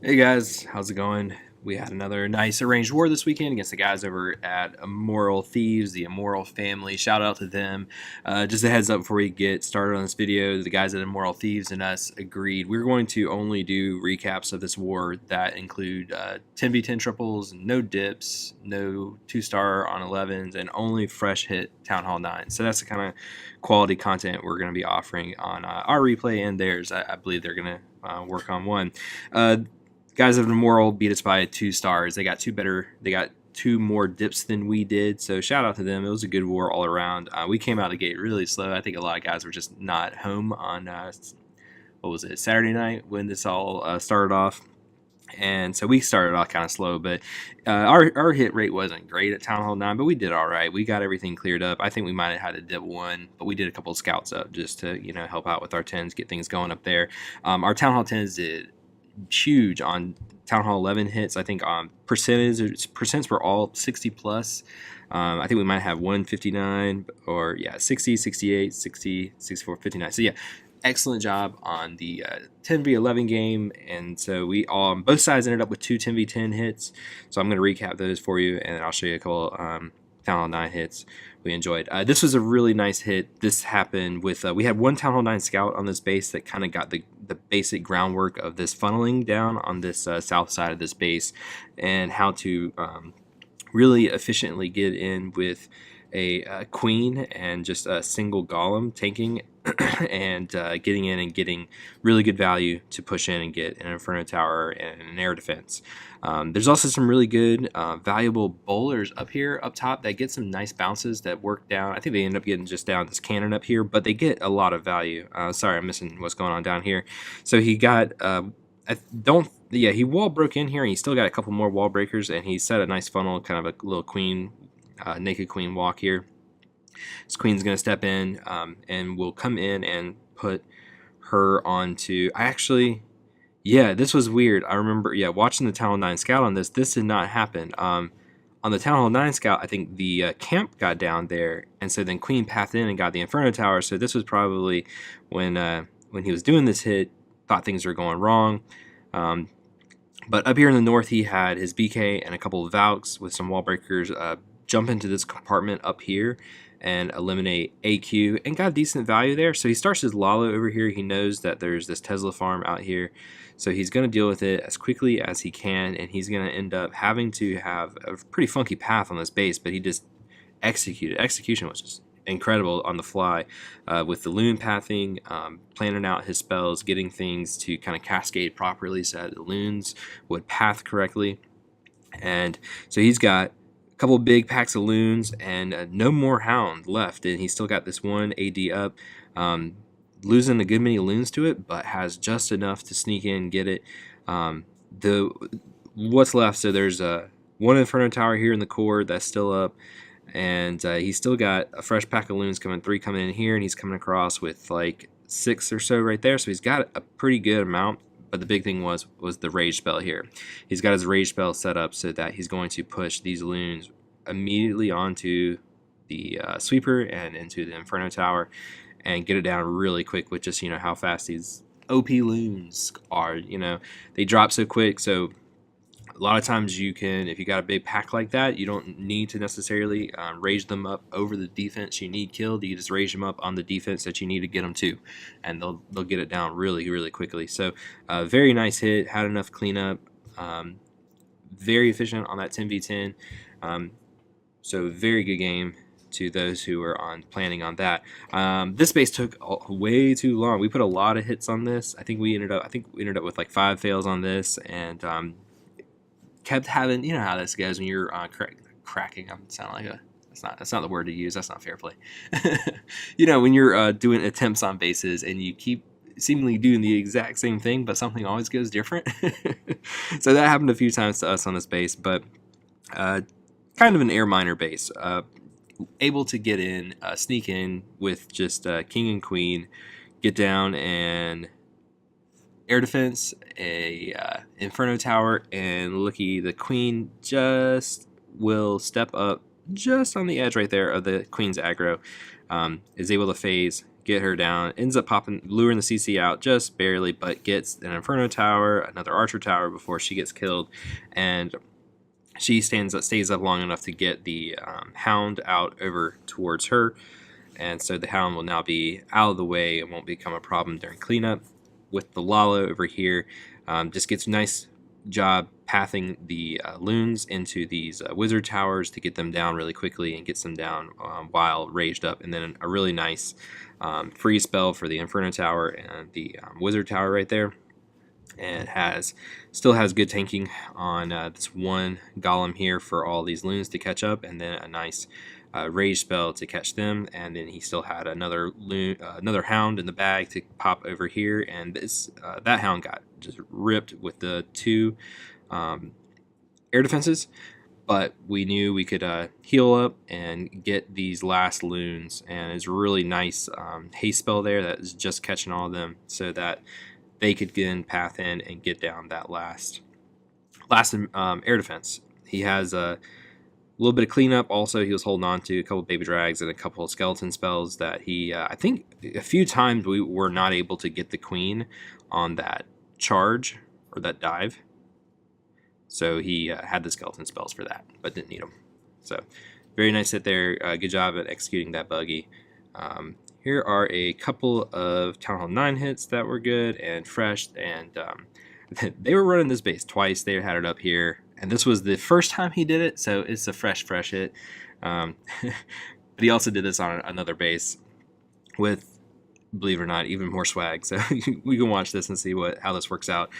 Hey guys, how's it going? We had another nice arranged war this weekend against the guys over at Immoral Thieves, the Immoral family. Shout out to them. Just a heads up before we get started on this video, the guys at Immoral Thieves and us agreed we're going to only do recaps of this war that include 10v10 triples, no dips, no 2-star on 11s, and only fresh hit Town Hall 9. So that's the kind of quality content we're going to be offering on our replay and theirs. I believe they're going to work on one. Guys of Immoral beat us by 2 stars. They got two more dips than we did, so shout out to them. It was a good war all around. We came out of the gate really slow. I think a lot of guys were just not home on what was it, Saturday night when this all started off. And so we started off kind of slow, but our hit rate wasn't great at Town Hall 9, but we did all right. We got everything cleared up. I think we might have had a dip one, but we did a couple of scouts up just to help out with our 10s, get things going up there. Our Town Hall 10s did huge on Town Hall 11 hits. I think percents were all 60 plus. I think we might have 159 or 60, 68, 60, 64, 59. So yeah, excellent job on the 10v11 game. And so we all on both sides ended up with 2 10v10 hits. So I'm going to recap those for you, and then I'll show you a couple Town Hall 9 hits we enjoyed. This was a really nice hit. This happened with we had one Town Hall 9 scout on this base that kind of got the basic groundwork of this funneling down on this south side of this base, and how to really efficiently get in with a queen and just a single golem tanking and getting in and getting really good value to push in and get an Inferno Tower and an air defense. There's also some really good valuable bowlers up here up top that get some nice bounces that work down. I think they end up getting just down this cannon up here, but they get a lot of value. Sorry, I'm missing what's going on down here. So he got he wall broke in here, and he still got a couple more wall breakers, and he set a nice funnel, kind of a little queen, naked queen walk here. This queen's going to step in, and we'll come in and put her onto. This was weird. I remember, watching the Town Hall 9 Scout on this. This did not happen. On the Town Hall 9 Scout, I think the camp got down there, and so then Queen pathed in and got the Inferno Tower. So this was probably when he was doing this hit, thought things were going wrong. But up here in the north, he had his BK and a couple of Valks with some wall breakers jump into this compartment up here and eliminate AQ, and got decent value there. So he starts his Lalo over here. He knows that there's this Tesla farm out here, so he's going to deal with it as quickly as he can, and he's going to end up having to have a pretty funky path on this base, but he just executed. Execution was just incredible on the fly with the loon pathing, planning out his spells, getting things to kind of cascade properly so that the loons would path correctly. And so he's got couple big packs of loons and no more hound left, and he's still got this one AD up, losing a good many loons to it, but has just enough to sneak in, get it. What's left, so there's one Inferno Tower here in the core that's still up, and he's still got a fresh pack of loons coming, 3 coming in here, and he's coming across with like 6 or so right there, so he's got a pretty good amount. But the big thing was the rage spell here. He's got his rage spell set up so that he's going to push these loons immediately onto the sweeper and into the Inferno Tower and get it down really quick with just how fast these OP loons are. They drop so quick, so a lot of times you can, if you got a big pack like that, you don't need to necessarily rage them up over the defense you need killed. You just rage them up on the defense that you need to get them to, and they'll get it down really, really quickly. So very nice hit, had enough cleanup, very efficient on that 10v10. So very good game to those who were planning on that. This base took way too long. We put a lot of hits on this. I think we ended up with like 5 fails on this, and kept having, how this goes when you're cracking. I'm sounding like that's not the word to use. That's not fair play. When you're doing attempts on bases and you keep seemingly doing the exact same thing, but something always goes different. So that happened a few times to us on this base, but kind of an air miner base. Able to get in, sneak in with just king and queen, get down and air defense, a Inferno Tower, and looky, the queen just will step up just on the edge right there of the queen's aggro, is able to phase, get her down, ends up luring the CC out just barely, but gets an Inferno Tower, another Archer Tower before she gets killed, and she stays up long enough to get the Hound out over towards her, and so the Hound will now be out of the way and won't become a problem during cleanup. With the Lala over here, just gets a nice job pathing the loons into these wizard towers to get them down really quickly and gets them down while raged up, and then a really nice freeze spell for the Inferno Tower and the wizard tower right there, and still has good tanking on this one golem here for all these loons to catch up, and then a nice rage spell to catch them, and then he still had another hound in the bag to pop over here, and that hound got just ripped with the 2 air defenses, but we knew we could heal up and get these last loons, and it's a really nice haste spell there that is just catching all of them so that they could then path in and get down that last air defense. He has a little bit of cleanup. Also, he was holding on to a couple baby drags and a couple of skeleton spells that he, I think a few times we were not able to get the queen on that charge or that dive. So he had the skeleton spells for that, but didn't need them. So very nice hit there. Good job at executing that buggy. Here are a couple of Town Hall 9 hits that were good and fresh, and they were running this base twice. They had it up here, and this was the first time he did it, so it's a fresh hit. But he also did this on another base with, believe it or not, even more swag. So we can watch this and see how this works out.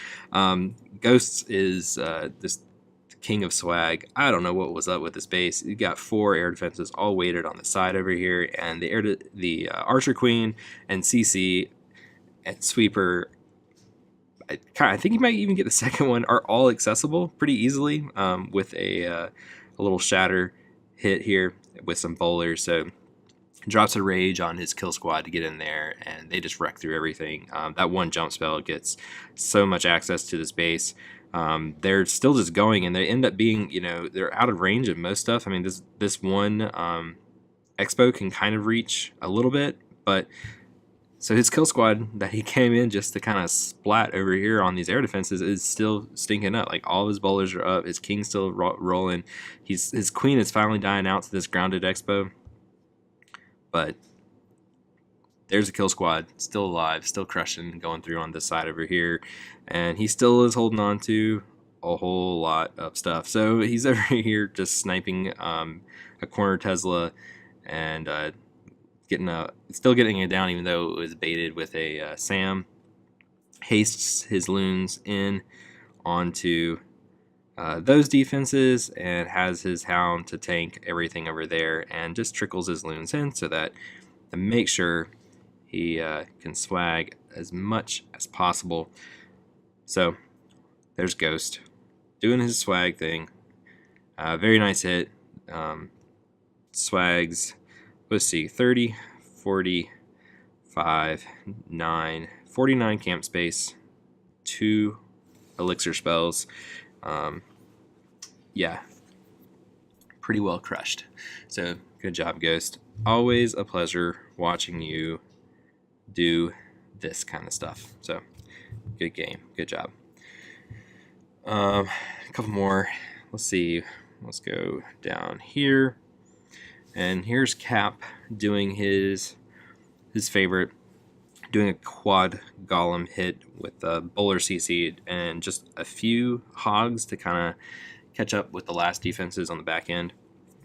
Ghosts is this king of swag. I don't know what was up with this base. You got 4 air defenses all weighted on the side over here, and the Archer Queen and CC and Sweeper, I think you might even get the second one, are all accessible pretty easily with a little shatter hit here with some bowlers. So drops a rage on his kill squad to get in there, and they just wreck through everything. That one jump spell gets so much access to this base. They're still just going, and they end up being, they're out of range of most stuff. I mean, this one Expo can kind of reach a little bit, but so his kill squad that he came in just to kind of splat over here on these air defenses is still stinking up. Like, all of his bowlers are up, his king's still rolling. His queen is finally dying out to this grounded Expo, but there's a kill squad still alive, still crushing, going through on this side over here, and he still is holding on to a whole lot of stuff. So he's over here just sniping a corner Tesla and still getting it down, even though it was baited with a Sam. Hastes his loons in onto those defenses and has his Hound to tank everything over there, and just trickles his loons in so that to make sure he can swag as much as possible. So there's Ghost doing his swag thing. Very nice hit. Swags, let's see, 30, 40, 5, 9, 49 camp space, 2 elixir spells. Yeah, pretty well crushed. So good job, Ghost. Always a pleasure watching you do this kind of stuff. So good game, good job. A couple more. Let's see. Let's go down here, and here's Cap doing his favorite, doing a quad golem hit with a bowler CC and just a few hogs to kind of catch up with the last defenses on the back end.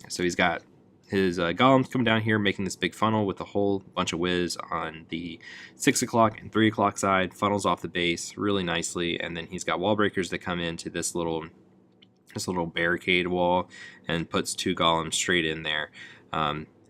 So he's got his golems coming down here, making this big funnel with a whole bunch of whiz on the 6 o'clock and 3 o'clock side, funnels off the base really nicely, and then he's got wall breakers that come into this little barricade wall and puts 2 golems straight in there.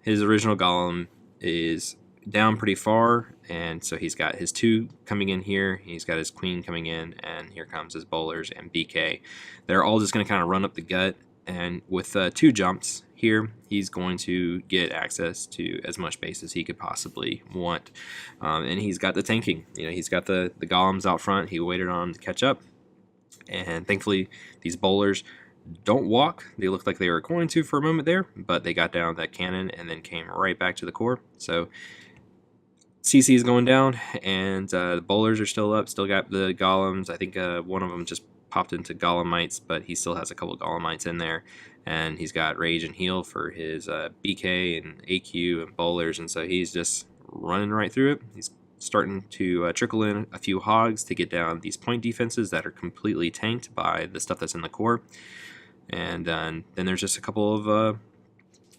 His original golem is down pretty far, and so he's got his 2 coming in here, he's got his queen coming in, and here comes his bowlers and BK. They're all just going to kind of run up the gut, and with 2 jumps here, he's going to get access to as much base as he could possibly want. And he's got the tanking. He's got the golems out front. He waited on them to catch up, and thankfully these bowlers don't walk. They looked like they were going to for a moment there, but they got down that cannon and then came right back to the core. So CC is going down, and the bowlers are still up. Still got the golems. I think one of them just popped into golemites, but he still has a couple golemites in there. And he's got rage and heal for his BK and AQ and bowlers, and so he's just running right through it. He's starting to trickle in a few hogs to get down these point defenses that are completely tanked by the stuff that's in the core. And then there's just a couple of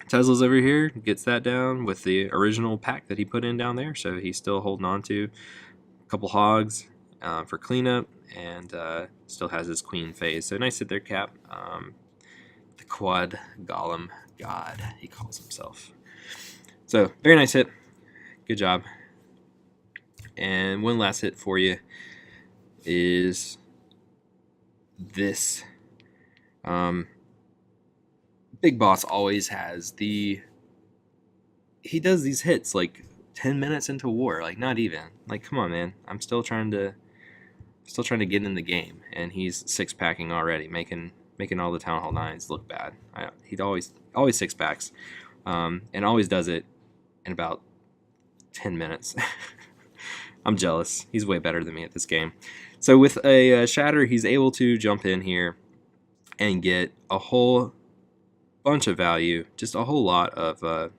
Tesla's over here, gets that down with the original pack that he put in down there, so he's still holding on to a couple hogs for cleanup, and still has his queen phase. So nice hit there, Cap. The quad golem god, he calls himself. So very nice hit. Good job. And one last hit for you is this. Big Boss always has he does these hits like 10 minutes into war, like not even. Like, come on, man. I'm still trying to get in the game, and he's six packing already, making all the Town Hall 9s look bad. He'd always six packs, and always does it in about 10 minutes. I'm jealous. He's way better than me at this game. So with a Shatter, he's able to jump in here and get a whole bunch of value, just a whole lot of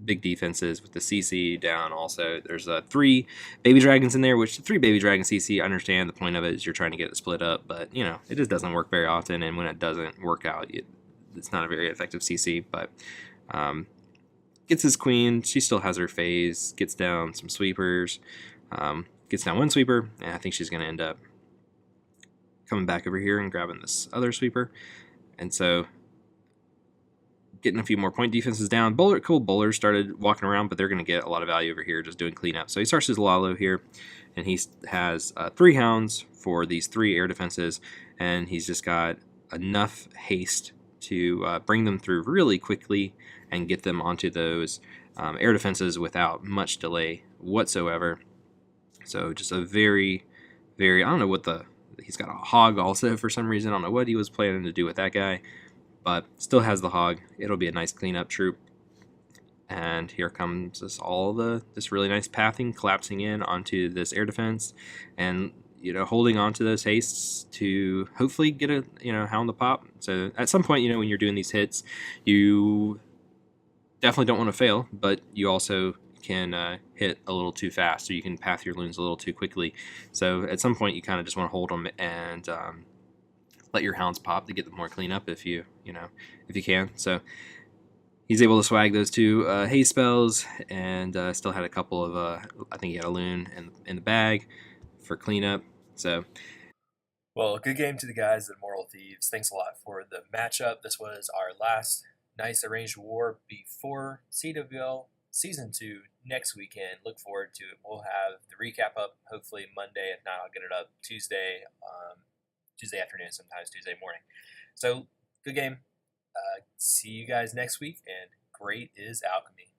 big defenses with the CC down. Also, there's 3 baby dragons in there, which 3 baby dragon CC, I understand the point of it is you're trying to get it split up, but you know, it just doesn't work very often, and when it doesn't work out, it's not a very effective CC. But gets his queen, she still has her phase, gets down some sweepers, gets down one sweeper, and I think she's going to end up coming back over here and grabbing this other sweeper. And so getting a few more point defenses down. Cool bowlers started walking around, but they're going to get a lot of value over here just doing cleanup. So he starts his Lalo here, and he has 3 hounds for these 3 air defenses, and he's just got enough haste to bring them through really quickly and get them onto those air defenses without much delay whatsoever. So just a very, very, I don't know what he's got a hog also for some reason. I don't know what he was planning to do with that guy, but still has the hog. It'll be a nice cleanup troop. And here comes this really nice pathing collapsing in onto this air defense, and holding on to those hastes to hopefully get a hound the pop. So at some point, when you're doing these hits, you definitely don't want to fail, but you also can hit a little too fast, or you can path your loons a little too quickly. So at some point, you kind of just want to hold them and let your hounds pop to get them more cleanup if you can. So he's able to swag those 2 haste spells, and still had a couple of I think he had a loon in the bag for cleanup. So, well, good game to the guys at Immoral Thieves. Thanks a lot for the matchup. This was our last nice arranged war before CWL Season 2 next weekend. Look forward to it. We'll have the recap up hopefully Monday. If not, I'll get it up Tuesday afternoon, sometimes Tuesday morning. So, good game. See you guys next week, and great is Alchemy.